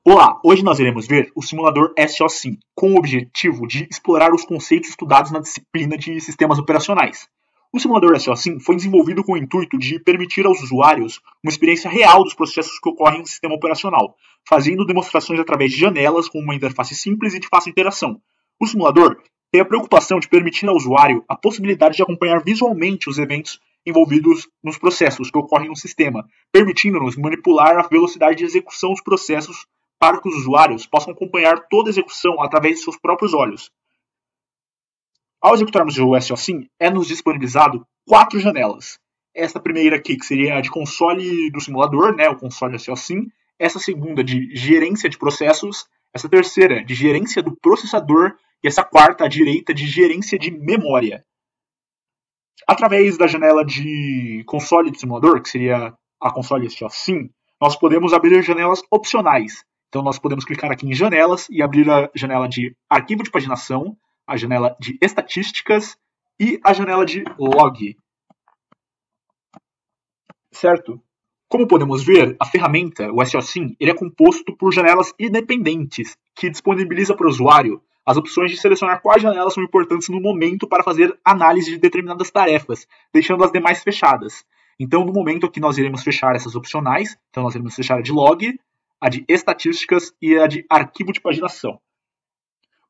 Olá, hoje nós iremos ver o simulador SOSIM, com o objetivo de explorar os conceitos estudados na disciplina de sistemas operacionais. O simulador SOSIM foi desenvolvido com o intuito de permitir aos usuários uma experiência real dos processos que ocorrem no sistema operacional, fazendo demonstrações através de janelas com uma interface simples e de fácil interação. O simulador tem a preocupação de permitir ao usuário a possibilidade de acompanhar visualmente os eventos envolvidos nos processos que ocorrem no sistema, permitindo-nos manipular a velocidade de execução dos processos para que os usuários possam acompanhar toda a execução através de seus próprios olhos. Ao executarmos o SOSIM, é-nos disponibilizado 4 janelas. Essa primeira aqui, que seria a de console do simulador, o console SOSIM. Essa segunda, de gerência de processos. Essa terceira, de gerência do processador. E essa quarta, à direita, de gerência de memória. Através da janela de console do simulador, que seria a console SOSIM, nós podemos abrir janelas opcionais. Então, nós podemos clicar aqui em janelas e abrir a janela de arquivo de paginação, a janela de estatísticas e a janela de log. Certo? Como podemos ver, a ferramenta, o SOSIM, ele é composto por janelas independentes, que disponibiliza para o usuário as opções de selecionar quais janelas são importantes no momento para fazer análise de determinadas tarefas, deixando as demais fechadas. Então, no momento aqui, nós iremos fechar essas opcionais. Então, nós iremos fechar a de log, a de estatísticas e a de arquivo de paginação.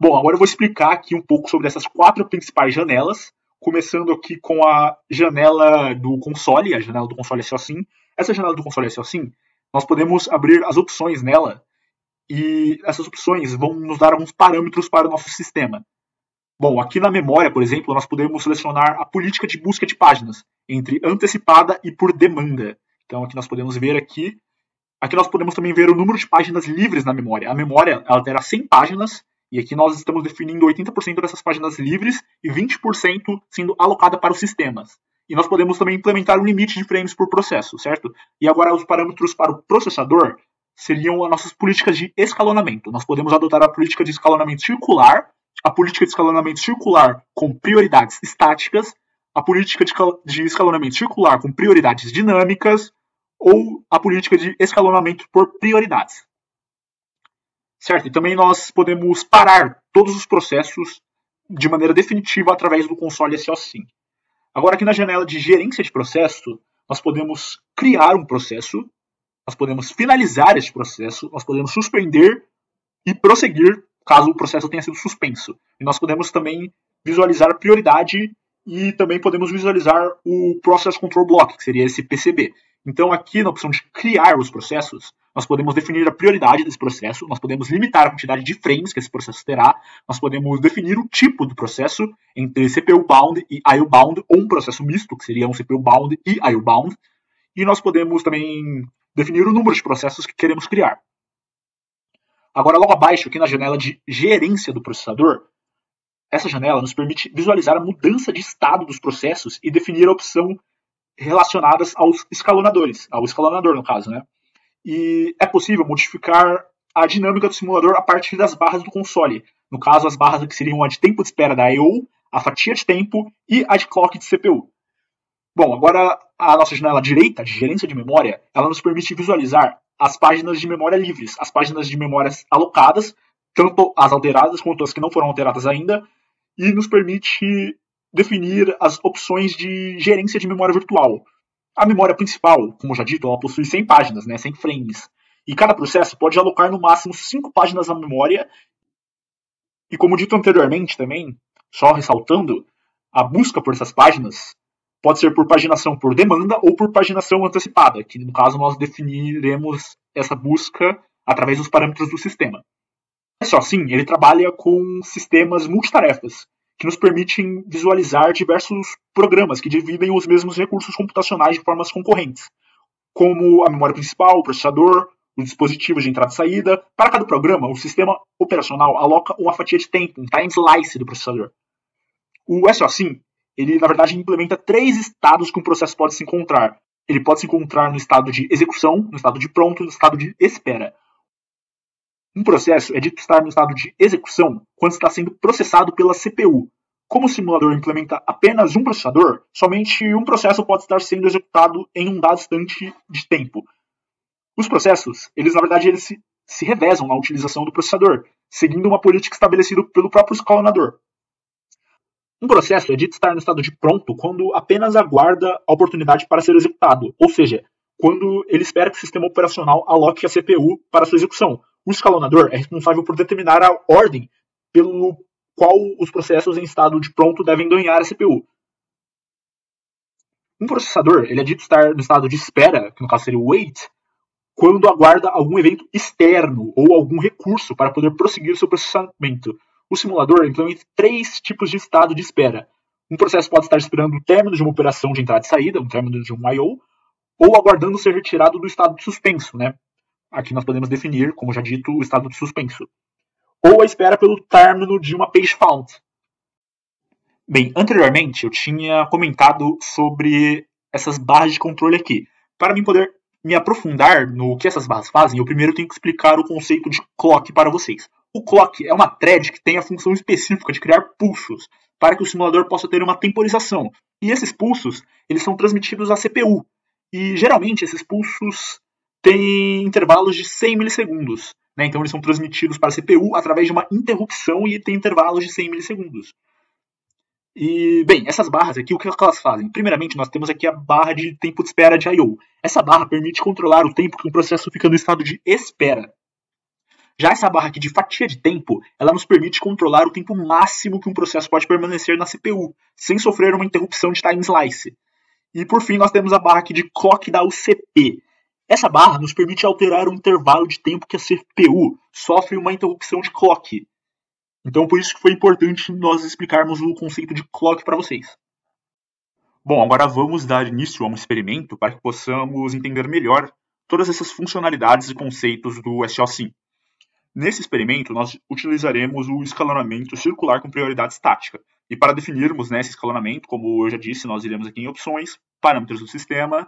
Bom, agora eu vou explicar aqui um pouco sobre essas 4 principais janelas, começando aqui com a janela do console, a janela do console SOSIM. Essa janela do console SOSIM, nós podemos abrir as opções nela, e essas opções vão nos dar alguns parâmetros para o nosso sistema. Bom, aqui na memória, por exemplo, nós podemos selecionar a política de busca de páginas, entre antecipada e por demanda. Então aqui nós podemos ver aqui nós podemos também ver o número de páginas livres na memória. A memória ela terá 100 páginas, e aqui nós estamos definindo 80% dessas páginas livres e 20% sendo alocada para os sistemas. E nós podemos também implementar um limite de frames por processo, certo? E agora os parâmetros para o processador seriam as nossas políticas de escalonamento. Nós podemos adotar a política de escalonamento circular, a política de escalonamento circular com prioridades estáticas, a política de escalonamento circular com prioridades dinâmicas, ou a política de escalonamento por prioridades. Certo? E também nós podemos parar todos os processos de maneira definitiva através do console SOSIM. Agora aqui na janela de gerência de processo, nós podemos criar um processo, nós podemos finalizar esse processo, nós podemos suspender e prosseguir caso o processo tenha sido suspenso. E nós podemos também visualizar a prioridade e também podemos visualizar o Process Control Block, que seria esse PCB. Então aqui na opção de criar os processos, nós podemos definir a prioridade desse processo, nós podemos limitar a quantidade de frames que esse processo terá, nós podemos definir o tipo do processo entre CPU bound e IO bound, ou um processo misto, que seria um CPU bound e IO bound, e nós podemos também definir o número de processos que queremos criar. Agora logo abaixo, aqui na janela de gerência do processador, essa janela nos permite visualizar a mudança de estado dos processos e definir a opção relacionadas aos escalonadores, ao escalonador no caso, E é possível modificar a dinâmica do simulador a partir das barras do console. No caso, as barras que seriam a de tempo de espera da I/O, a fatia de tempo e a de clock de CPU. Bom, agora a nossa janela direita, de gerência de memória, ela nos permite visualizar as páginas de memória livres, as páginas de memórias alocadas, tanto as alteradas quanto as que não foram alteradas ainda, e nos permite definir as opções de gerência de memória virtual. A memória principal, como já dito, ela possui 100 páginas, 100 frames. E cada processo pode alocar no máximo 5 páginas na memória. E como dito anteriormente também, só ressaltando, a busca por essas páginas pode ser por paginação por demanda ou por paginação antecipada, que no caso nós definiremos essa busca através dos parâmetros do sistema. Só assim, ele trabalha com sistemas multitarefas, que nos permitem visualizar diversos programas que dividem os mesmos recursos computacionais de formas concorrentes, como a memória principal, o processador, os dispositivos de entrada e saída. Para cada programa, o sistema operacional aloca uma fatia de tempo, um time slice do processador. O SOSIM, ele na verdade implementa 3 estados que um processo pode se encontrar. Ele pode se encontrar no estado de execução, no estado de pronto e no estado de espera. Um processo é dito estar no estado de execução quando está sendo processado pela CPU, Como o simulador implementa apenas um processador, somente um processo pode estar sendo executado em um dado instante de tempo. Os processos, na verdade, eles se revezam na utilização do processador, seguindo uma política estabelecida pelo próprio escalonador. Um processo é dito estar no estado de pronto quando apenas aguarda a oportunidade para ser executado, ou seja, quando ele espera que o sistema operacional aloque a CPU para sua execução. O escalonador é responsável por determinar a ordem pelo qual os processos em estado de pronto devem ganhar a CPU. Um processador é dito estar no estado de espera, que no caso seria o wait, quando aguarda algum evento externo ou algum recurso para poder prosseguir seu processamento. O simulador implementa 3 tipos de estado de espera. Um processo pode estar esperando o término de uma operação de entrada e saída, um término de um I/O, ou aguardando ser retirado do estado de suspenso, né? Aqui nós podemos definir, como já dito, o estado de suspenso. Ou a espera pelo término de uma page fault. Bem, anteriormente eu tinha comentado sobre essas barras de controle aqui. Para mim poder me aprofundar no que essas barras fazem, eu primeiro tenho que explicar o conceito de clock para vocês. O clock é uma thread que tem a função específica de criar pulsos, para que o simulador possa ter uma temporização. E esses pulsos, eles são transmitidos à CPU. E geralmente esses pulsos têm intervalos de 100 milissegundos. Né? Então eles são transmitidos para a CPU através de uma interrupção e tem intervalos de 100 milissegundos. E, bem, essas barras aqui, o que elas fazem? Primeiramente, nós temos aqui a barra de tempo de espera de I/O. Essa barra permite controlar o tempo que um processo fica no estado de espera. Já essa barra aqui de fatia de tempo, ela nos permite controlar o tempo máximo que um processo pode permanecer na CPU, sem sofrer uma interrupção de time slice. E, por fim, nós temos a barra aqui de clock da UCP. Essa barra nos permite alterar o intervalo de tempo que a CPU sofre uma interrupção de clock. Então, por isso que foi importante nós explicarmos o conceito de clock para vocês. Bom, agora vamos dar início a um experimento para que possamos entender melhor todas essas funcionalidades e conceitos do SOSIM. Nesse experimento, nós utilizaremos o escalonamento circular com prioridade estática. E para definirmos esse escalonamento, como eu já disse, nós iremos aqui em opções, parâmetros do sistema,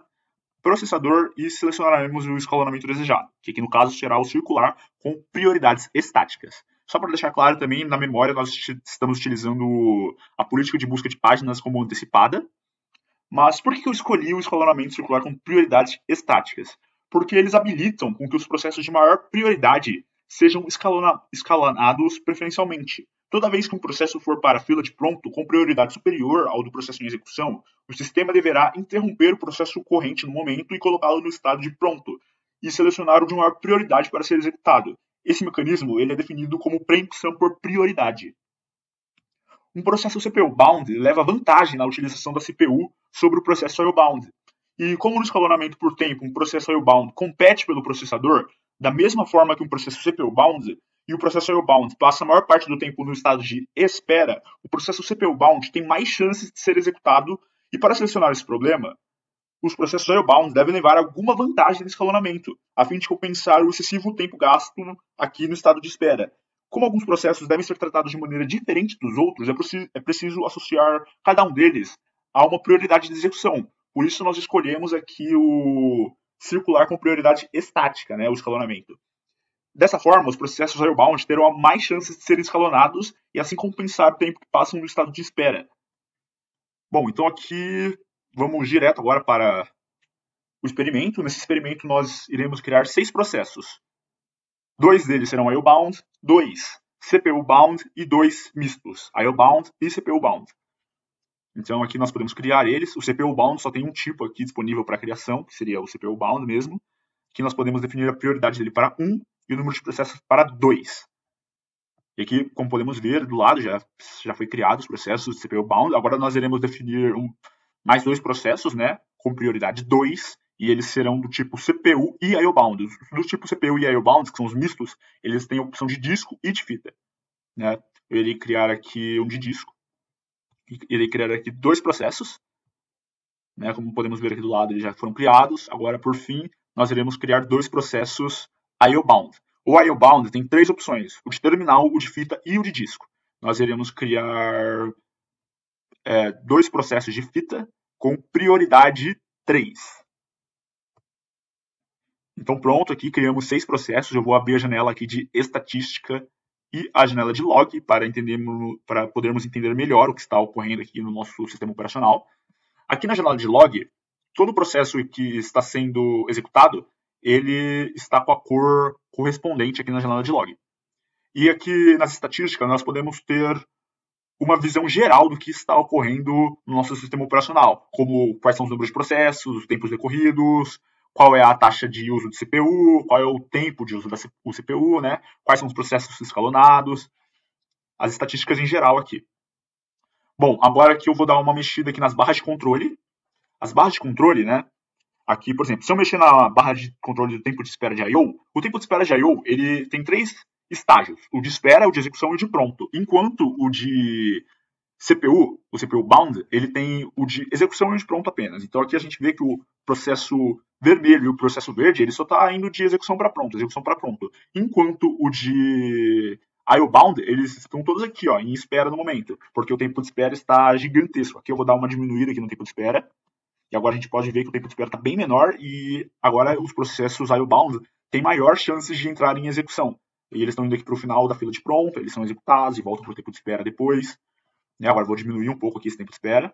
processador e selecionaremos o escalonamento desejado, que aqui no caso será o circular com prioridades estáticas. Só para deixar claro também, na memória nós estamos utilizando a política de busca de páginas como antecipada. Mas por que eu escolhi o escalonamento circular com prioridades estáticas? Porque eles habilitam com que os processos de maior prioridade sejam escalonados preferencialmente. Toda vez que um processo for para a fila de pronto com prioridade superior ao do processo em execução, o sistema deverá interromper o processo corrente no momento e colocá-lo no estado de pronto, e selecionar o de maior prioridade para ser executado. Esse mecanismo ele é definido como preempção por prioridade. Um processo CPU-bound leva vantagem na utilização da CPU sobre o processo IO-bound. E como no escalonamento por tempo um processo IO-bound compete pelo processador, da mesma forma que um processo CPU-bound, e o processo IO-bound passa a maior parte do tempo no estado de espera, o processo CPU-bound tem mais chances de ser executado, e para selecionar esse problema, os processos IO-bound devem levar alguma vantagem no escalonamento, a fim de compensar o excessivo tempo gasto aqui no estado de espera. Como alguns processos devem ser tratados de maneira diferente dos outros, é preciso associar cada um deles a uma prioridade de execução. Por isso nós escolhemos aqui o circular com prioridade estática, o escalonamento. Dessa forma, os processos IO-bound terão mais chances de serem escalonados e assim compensar o tempo que passam no estado de espera. Bom, então aqui vamos direto agora para o experimento. Nesse experimento nós iremos criar 6 processos. 2 deles serão IO-bound, 2 CPU-bound e 2 mistos, IO-bound e CPU-bound. Então aqui nós podemos criar eles. O CPU-bound só tem um tipo aqui disponível para criação, que seria o CPU-bound mesmo. Aqui nós podemos definir a prioridade dele para 1 e o número de processos para 2. E aqui, como podemos ver, do lado já foi criado os processos de CPU-bound. Agora nós iremos definir mais 2 processos, com prioridade 2, e eles serão do tipo CPU e IO-bound. Do tipo CPU e IO-bound, que são os mistos, eles têm a opção de disco e de fita. Eu irei criar aqui um de disco. Irei criar aqui 2 processos. Como podemos ver aqui do lado, eles já foram criados. Agora, por fim, nós iremos criar 2 processos IO-bound. O IO-bound tem 3 opções: o de terminal, o de fita e o de disco. Nós iremos criar 2 processos de fita com prioridade 3. Então pronto, aqui criamos 6 processos. Eu vou abrir a janela aqui de estatística e a janela de log para podermos entender melhor o que está ocorrendo aqui no nosso sistema operacional. Aqui na janela de log, todo o processo que está sendo executado, ele está com a cor correspondente aqui na janela de log. E aqui nas estatísticas nós podemos ter uma visão geral do que está ocorrendo no nosso sistema operacional, como quais são os números de processos, os tempos decorridos, qual é a taxa de uso de CPU, qual é o tempo de uso da CPU, né? Quais são os processos escalonados, as estatísticas em geral aqui. Bom, agora aqui eu vou dar uma mexida aqui nas barras de controle. As barras de controle, né? Aqui, por exemplo, se eu mexer na barra de controle do tempo de espera de I/O, o tempo de espera de I/O, ele tem 3 estágios: o de espera, o de execução e o de pronto. Enquanto o de CPU, o CPU bound, ele tem o de execução e o de pronto apenas. Então aqui a gente vê que o processo vermelho e o processo verde, ele só está indo de execução para pronto, enquanto o de I/O bound, eles estão todos aqui, ó, em espera no momento, porque o tempo de espera está gigantesco. Aqui eu vou dar uma diminuída aqui no tempo de espera, e agora a gente pode ver que o tempo de espera está bem menor, e agora os processos I/O bound têm maior chances de entrar em execução. E eles estão indo aqui para o final da fila de pronto, eles são executados e voltam para o tempo de espera depois. Agora vou diminuir um pouco aqui esse tempo de espera.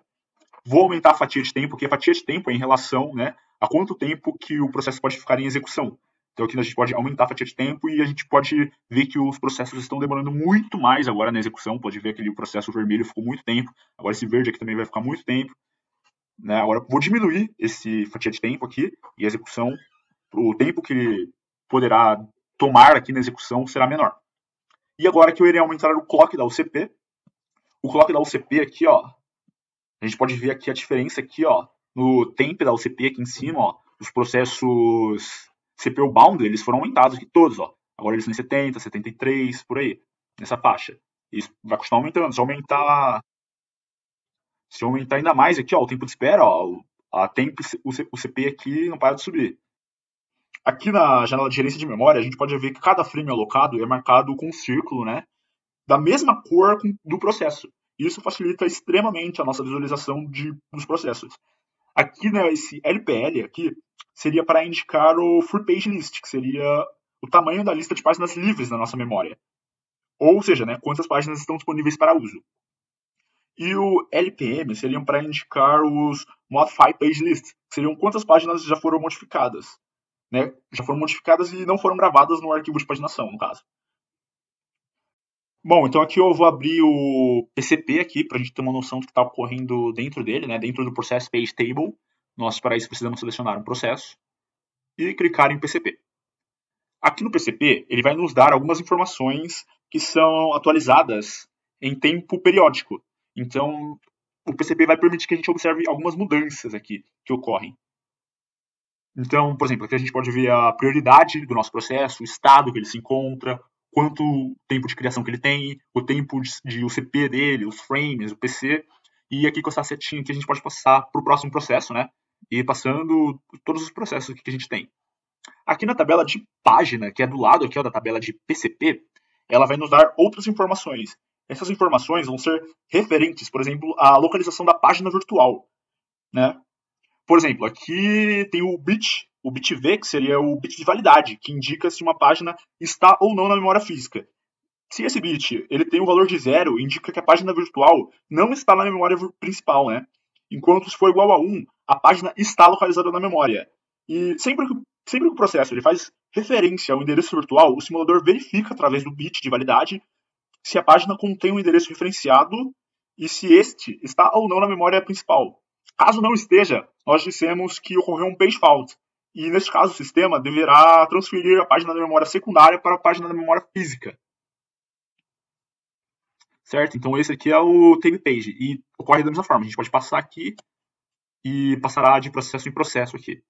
Vou aumentar a fatia de tempo, porque a fatia de tempo é em relação, né, a quanto tempo que o processo pode ficar em execução. Então aqui a gente pode aumentar a fatia de tempo e a gente pode ver que os processos estão demorando muito mais agora na execução. Pode ver que o processo vermelho ficou muito tempo, agora esse verde aqui também vai ficar muito tempo. Né? Agora vou diminuir esse fatia de tempo aqui e a execução, o tempo que ele poderá tomar aqui na execução será menor. E agora que eu irei aumentar o clock da UCP, o clock da UCP aqui, ó, a gente pode ver aqui a diferença aqui, ó, no temp da UCP aqui em cima, ó, os processos CPU bound, eles foram aumentados aqui todos, ó. Agora eles estão em 70, 73, por aí, nessa faixa. Isso vai continuar aumentando. Se aumentar ainda mais aqui, ó, o tempo de espera, ó, a temp, o CP aqui não para de subir. Aqui na janela de gerência de memória, a gente pode ver que cada frame alocado é marcado com um círculo, né, da mesma cor do processo. Isso facilita extremamente a nossa visualização dos processos. Aqui, né, esse LPL aqui seria para indicar o Free Page List, que seria o tamanho da lista de páginas livres na nossa memória. Ou seja, né, quantas páginas estão disponíveis para uso. E o LPM seriam para indicar os Modify Page List, que seriam quantas páginas já foram modificadas. Né, já foram modificadas e não foram gravadas no arquivo de paginação, no caso. Bom, então aqui eu vou abrir o PCP aqui para a gente ter uma noção do que está ocorrendo dentro dele, né, dentro do Process Page Table. Nós, para isso, precisamos selecionar um processo e clicar em PCP. Aqui no PCP, ele vai nos dar algumas informações que são atualizadas em tempo periódico. Então, o PCP vai permitir que a gente observe algumas mudanças aqui que ocorrem. Então, por exemplo, aqui a gente pode ver a prioridade do nosso processo, o estado que ele se encontra, quanto tempo de criação que ele tem, o tempo de UCP dele, os frames, o PC. E aqui com essa setinha aqui a gente pode passar para o próximo processo, né? E passando todos os processos que a gente tem. Aqui na tabela de página, que é do lado aqui, ó, da tabela de PCP, ela vai nos dar outras informações. Essas informações vão ser referentes, por exemplo, à localização da página virtual, né? Por exemplo, aqui tem o bit V, que seria o bit de validade, que indica se uma página está ou não na memória física. Se esse bit ele tem um valor de 0, indica que a página virtual não está na memória principal, né? Enquanto se for igual a 1, a página está localizada na memória. E sempre que o processo ele faz referência ao endereço virtual, o simulador verifica através do bit de validade se a página contém um endereço referenciado e se este está ou não na memória principal. Caso não esteja, nós dissemos que ocorreu um page fault. E nesse caso o sistema deverá transferir a página da memória secundária para a página da memória física. Certo? Então esse aqui é o table page. E ocorre da mesma forma. A gente pode passar aqui e passará de processo em processo aqui.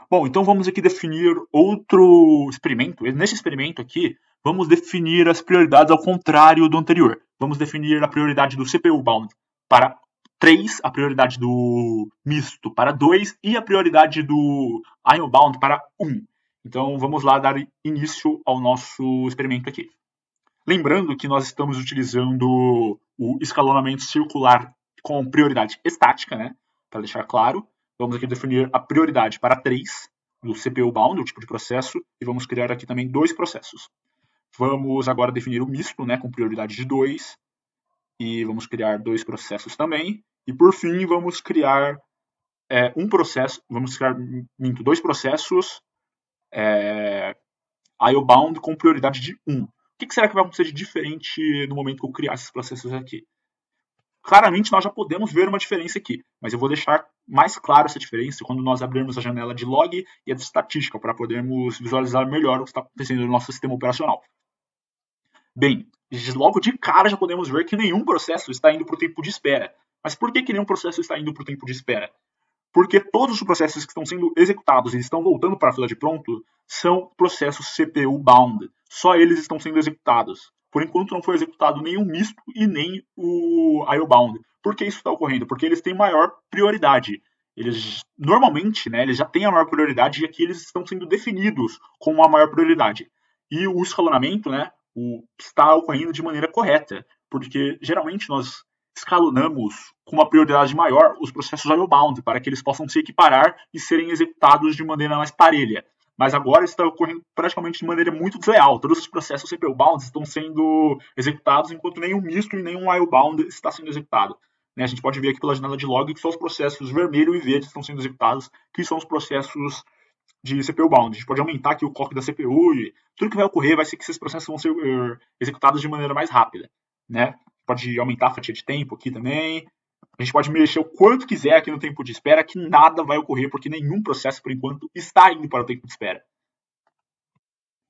Bom, então vamos aqui definir outro experimento. Nesse experimento aqui, vamos definir as prioridades ao contrário do anterior. Vamos definir a prioridade do CPU bound para 3, a prioridade do misto para 2 e a prioridade do I/O bound para 1. Então vamos lá dar início ao nosso experimento aqui. Lembrando que nós estamos utilizando o escalonamento circular com prioridade estática, né? Para deixar claro. Vamos aqui definir a prioridade para 3 do CPU bound, o tipo de processo, e vamos criar aqui também 2 processos. Vamos agora definir o misto, né, com prioridade de 2. E vamos criar 2 processos também. E por fim, vamos criar um processo, vamos criar 2 processos IO-bound com prioridade de 1. O que será que vai acontecer de diferente no momento que eu criar esses processos aqui? Claramente nós já podemos ver uma diferença aqui, mas eu vou deixar mais claro essa diferença quando nós abrirmos a janela de log e a de estatística, para podermos visualizar melhor o que está acontecendo no nosso sistema operacional. Bem, logo de cara já podemos ver que nenhum processo está indo para o tempo de espera. Mas por que nenhum processo está indo para o tempo de espera? Porque todos os processos que estão sendo executados e estão voltando para a fila de pronto são processos CPU bound. Só eles estão sendo executados. Por enquanto não foi executado nenhum misto e nem o IO bound. Por que isso está ocorrendo? Porque eles têm maior prioridade. Eles normalmente, né, eles já têm a maior prioridade e aqui eles estão sendo definidos como a maior prioridade. E o escalonamento, né, está ocorrendo de maneira correta, porque geralmente nós escalonamos com uma prioridade maior os processos IO-bound, para que eles possam se equiparar e serem executados de maneira mais parelha. Mas agora está ocorrendo praticamente de maneira muito desleal. Todos os processos CPU-bound estão sendo executados, enquanto nenhum misto e nenhum IO-bound está sendo executado. A gente pode ver aqui pela janela de log que só os processos vermelho e verde estão sendo executados, que são os processos de CPU bound. A gente pode aumentar aqui o clock da CPU e tudo que vai ocorrer vai ser que esses processos vão ser executados de maneira mais rápida, né? Pode aumentar a fatia de tempo aqui também. A gente pode mexer o quanto quiser aqui no tempo de espera, que nada vai ocorrer, porque nenhum processo, por enquanto, está indo para o tempo de espera.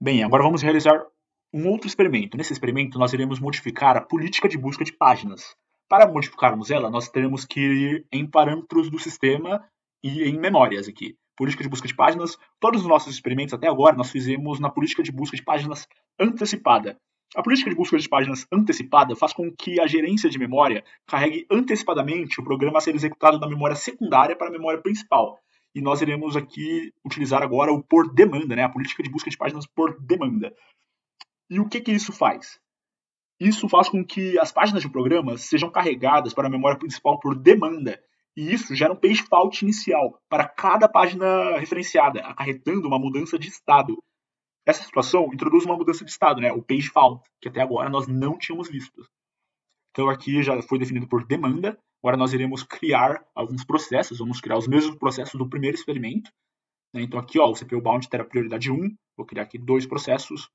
Bem, agora vamos realizar um outro experimento. Nesse experimento, nós iremos modificar a política de busca de páginas. Para modificarmos ela, nós teremos que ir em parâmetros do sistema e em memórias aqui. Política de busca de páginas, todos os nossos experimentos até agora nós fizemos na política de busca de páginas antecipada. A política de busca de páginas antecipada faz com que a gerência de memória carregue antecipadamente o programa a ser executado da memória secundária para a memória principal. E nós iremos aqui utilizar agora o por demanda, né? A política de busca de páginas por demanda. E o que isso faz? Isso faz com que as páginas de um programa sejam carregadas para a memória principal por demanda. E isso gera um page fault inicial para cada página referenciada, acarretando uma mudança de estado. Essa situação introduz uma mudança de estado, né? O page fault, que até agora nós não tínhamos visto. Então aqui já foi definido por demanda. Agora nós iremos criar alguns processos, vamos criar os mesmos processos do primeiro experimento. Então aqui ó, o CPU bound terá prioridade 1, vou criar aqui dois processos.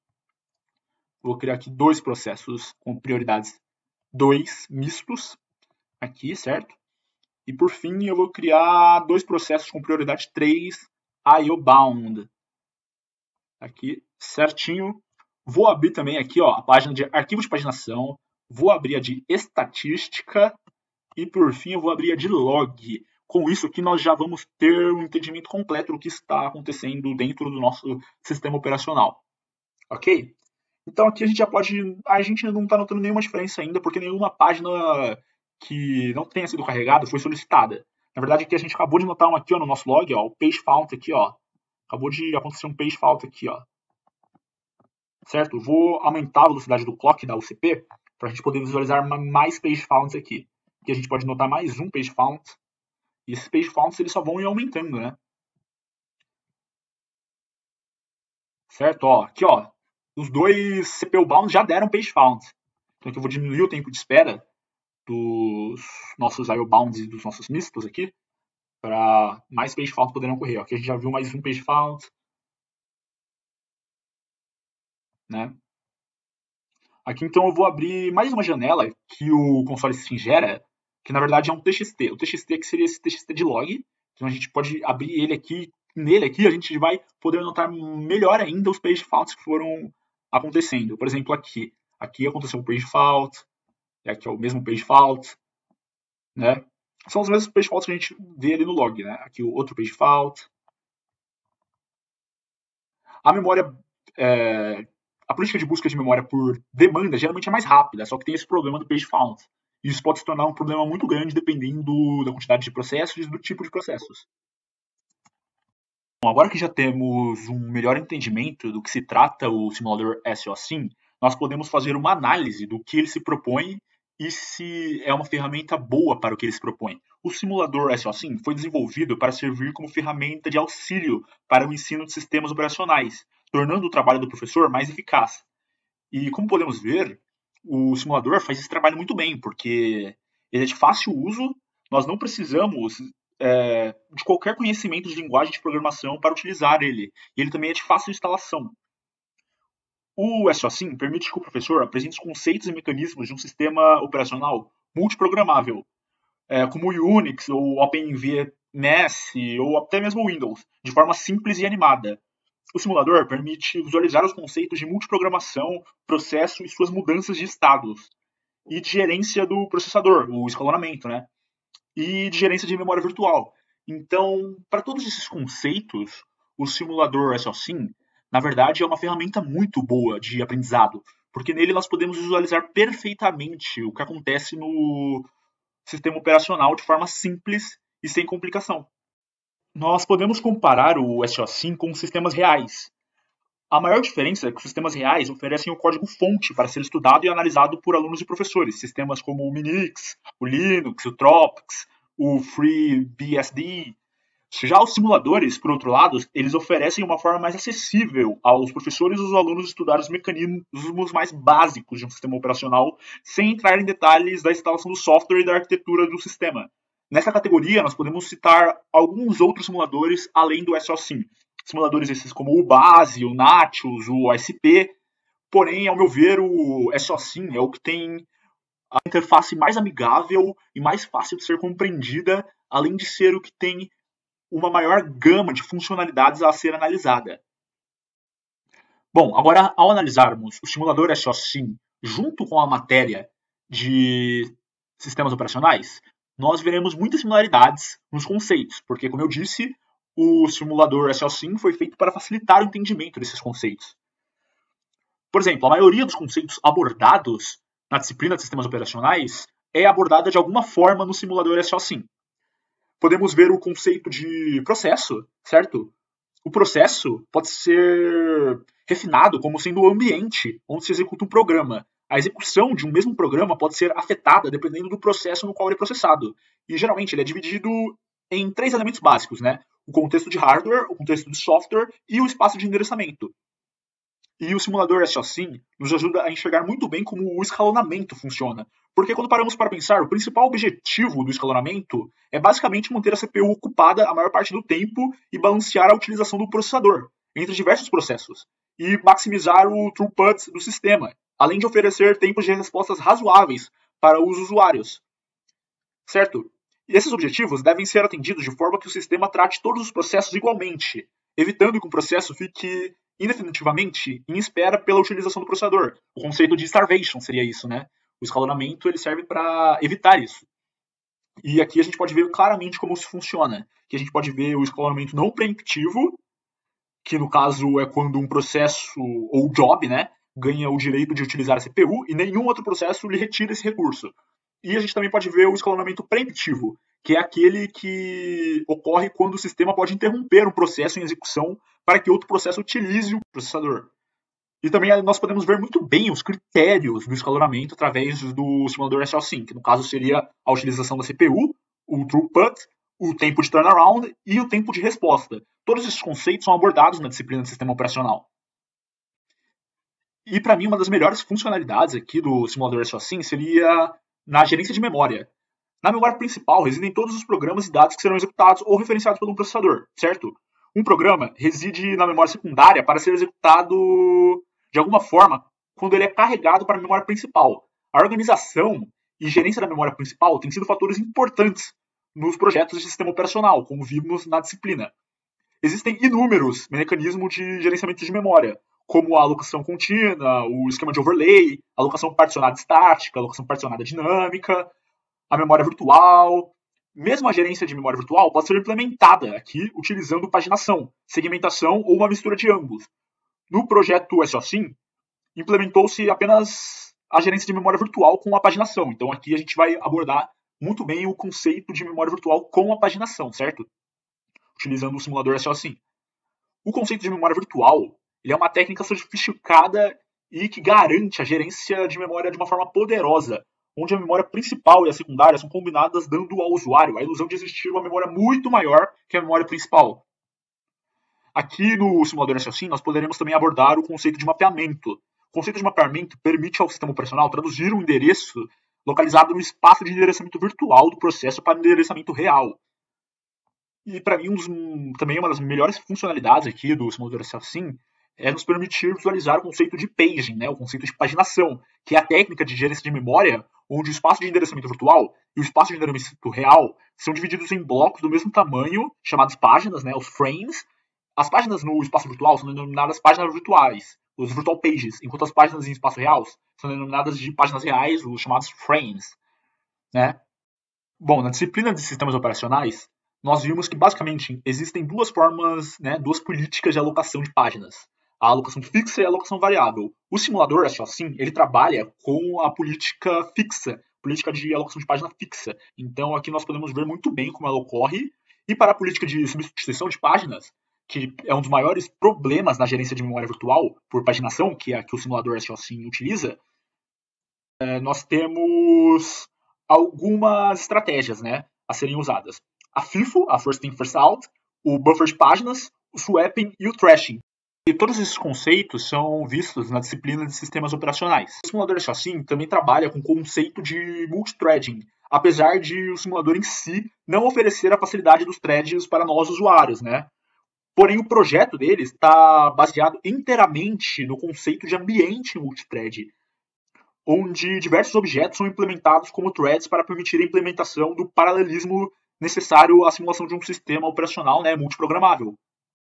Vou criar aqui dois processos com prioridades 2 mistos, aqui, certo? E por fim eu vou criar dois processos com prioridade 3 IO-bound. Aqui, certinho. Vou abrir também aqui ó, a página de arquivo de paginação. Vou abrir a de estatística. E por fim eu vou abrir a de log. Com isso aqui nós já vamos ter um entendimento completo do que está acontecendo dentro do nosso sistema operacional. Ok? Então aqui a gente já pode... A gente não está notando nenhuma diferença ainda, porque nenhuma página que não tenha sido carregada foi solicitada. Na verdade aqui a gente acabou de notar um aqui ó, no nosso log, ó, o page fault aqui, ó. Acabou de acontecer um page fault aqui, ó. Certo? Vou aumentar a velocidade do clock da UCP para a gente poder visualizar mais page faults aqui. Aqui a gente pode notar mais um page fault. E esses page faults eles só vão ir aumentando, né? Certo? Ó, aqui, ó. Os dois CPU bounds já deram page fault. Então aqui eu vou diminuir o tempo de espera dos nossos IO bounds e dos nossos mistos aqui, para mais page fault poderem ocorrer. Aqui a gente já viu mais um page fault, né? Aqui então eu vou abrir mais uma janela que o console Steam gera, que na verdade é um TXT. O TXT que seria esse TXT de log. Então a gente pode abrir ele aqui. Nele aqui a gente vai poder notar melhor ainda os page faults que foram acontecendo. Por exemplo, aqui aconteceu um page fault, e aqui é o mesmo page fault, né? São os mesmos page faults que a gente vê ali no log, né? Aqui o outro page fault. A memória, a política de busca de memória por demanda geralmente é mais rápida, só que tem esse problema do page fault. Isso pode se tornar um problema muito grande dependendo da quantidade de processos e do tipo de processos. Bom, agora que já temos um melhor entendimento do que se trata o simulador SOSIM, nós podemos fazer uma análise do que ele se propõe e se é uma ferramenta boa para o que ele se propõe. O simulador SOSIM foi desenvolvido para servir como ferramenta de auxílio para o ensino de sistemas operacionais, tornando o trabalho do professor mais eficaz. E como podemos ver, o simulador faz esse trabalho muito bem, porque ele é de fácil uso, nós não precisamos de qualquer conhecimento de linguagem de programação para utilizar ele. E ele também é de fácil instalação. O SOSIM permite que o professor apresente os conceitos e mecanismos de um sistema operacional multiprogramável, como o Unix, ou OpenVMS, ou até mesmo o Windows, de forma simples e animada. O simulador permite visualizar os conceitos de multiprogramação, processo e suas mudanças de estados, e de gerência do processador, o escalonamento, né? E de gerência de memória virtual. Então, para todos esses conceitos, o simulador SOSIM, na verdade, é uma ferramenta muito boa de aprendizado, porque nele nós podemos visualizar perfeitamente o que acontece no sistema operacional de forma simples e sem complicação. Nós podemos comparar o SOSIM com sistemas reais. A maior diferença é que os sistemas reais oferecem o código-fonte para ser estudado e analisado por alunos e professores. Sistemas como o Minix, o Linux, o Tropics, o FreeBSD. Já os simuladores, por outro lado, eles oferecem uma forma mais acessível aos professores e aos alunos estudar os mecanismos mais básicos de um sistema operacional, sem entrar em detalhes da instalação do software e da arquitetura do sistema. Nessa categoria, nós podemos citar alguns outros simuladores além do SOSIM. Simuladores esses como o BASE, o Natus, o ASP. Porém, ao meu ver, o SOSIM é o que tem a interface mais amigável e mais fácil de ser compreendida, além de ser o que tem uma maior gama de funcionalidades a ser analisada. Bom, agora ao analisarmos o simulador SOSIM junto com a matéria de sistemas operacionais, nós veremos muitas similaridades nos conceitos, porque, como eu disse, o simulador SOSIM foi feito para facilitar o entendimento desses conceitos. Por exemplo, a maioria dos conceitos abordados na disciplina de sistemas operacionais é abordada de alguma forma no simulador SOSIM. Podemos ver o conceito de processo, certo? O processo pode ser refinado como sendo o ambiente onde se executa um programa. A execução de um mesmo programa pode ser afetada dependendo do processo no qual ele é processado. E geralmente ele é dividido em 3 elementos básicos, né? O contexto de hardware, o contexto de software e o espaço de endereçamento. E o simulador SOSIM nos ajuda a enxergar muito bem como o escalonamento funciona. Porque quando paramos para pensar, o principal objetivo do escalonamento é basicamente manter a CPU ocupada a maior parte do tempo e balancear a utilização do processador entre diversos processos e maximizar o throughput do sistema, além de oferecer tempos de respostas razoáveis para os usuários. Certo? E esses objetivos devem ser atendidos de forma que o sistema trate todos os processos igualmente, evitando que um processo fique indefinitivamente em espera pela utilização do processador. O conceito de starvation seria isso, né? O escalonamento ele serve para evitar isso. E aqui a gente pode ver claramente como isso funciona. Que a gente pode ver o escalonamento não preemptivo, que no caso é quando um processo ou job, né, ganha o direito de utilizar a CPU e nenhum outro processo lhe retira esse recurso. E a gente também pode ver o escalonamento preemptivo, que é aquele que ocorre quando o sistema pode interromper um processo em execução para que outro processo utilize o processador. E também nós podemos ver muito bem os critérios do escalonamento através do simulador SOSIM, que no caso seria a utilização da CPU, o throughput, o tempo de turnaround e o tempo de resposta. Todos esses conceitos são abordados na disciplina de sistema operacional. E para mim, uma das melhores funcionalidades aqui do simulador SOSIM seria na gerência de memória. Na memória principal residem todos os programas e dados que serão executados ou referenciados pelo processador, certo? Um programa reside na memória secundária para ser executado de alguma forma quando ele é carregado para a memória principal. A organização e gerência da memória principal têm sido fatores importantes nos projetos de sistema operacional, como vimos na disciplina. Existem inúmeros mecanismos de gerenciamento de memória, como a alocação contínua, o esquema de overlay, a alocação particionada estática, a alocação particionada dinâmica, a memória virtual. Mesmo a gerência de memória virtual pode ser implementada aqui utilizando paginação, segmentação ou uma mistura de ambos. No projeto SOSIM, implementou-se apenas a gerência de memória virtual com a paginação. Então aqui a gente vai abordar muito bem o conceito de memória virtual com a paginação, certo? Utilizando o simulador SOSIM. O conceito de memória virtual ele é uma técnica sofisticada e que garante a gerência de memória de uma forma poderosa, onde a memória principal e a secundária são combinadas, dando ao usuário a ilusão de existir uma memória muito maior que a memória principal. Aqui no simulador SOSIM, nós poderemos também abordar o conceito de mapeamento. O conceito de mapeamento permite ao sistema operacional traduzir um endereço localizado no espaço de endereçamento virtual do processo para endereçamento real. E para mim, também uma das melhores funcionalidades aqui do simulador SOSIM é nos permitir visualizar o conceito de paging, né, o conceito de paginação, que é a técnica de gerência de memória, onde o espaço de endereçamento virtual e o espaço de endereçamento real são divididos em blocos do mesmo tamanho, chamados páginas, né, os frames. As páginas no espaço virtual são denominadas páginas virtuais, os virtual pages, enquanto as páginas em espaço real são denominadas de páginas reais, os chamados frames, né? Bom, na disciplina de sistemas operacionais, nós vimos que basicamente existem duas formas, né, duas políticas de alocação de páginas. A alocação fixa e a alocação variável. O simulador SOSIM, ele trabalha com a política fixa, política de alocação de página fixa. Então aqui nós podemos ver muito bem como ela ocorre. E para a política de substituição de páginas, que é um dos maiores problemas na gerência de memória virtual por paginação, que é a que o simulador SOSIM utiliza, nós temos algumas estratégias, né, a serem usadas. A FIFO, a First In, First Out, o buffer de páginas, o swapping e o trashing. E todos esses conceitos são vistos na disciplina de sistemas operacionais. O simulador SOSIM também trabalha com o conceito de multithreading, apesar de o simulador em si não oferecer a facilidade dos threads para nós usuários, né? Porém, o projeto deles está baseado inteiramente no conceito de ambiente multithread, onde diversos objetos são implementados como threads para permitir a implementação do paralelismo necessário à simulação de um sistema operacional, né, multiprogramável.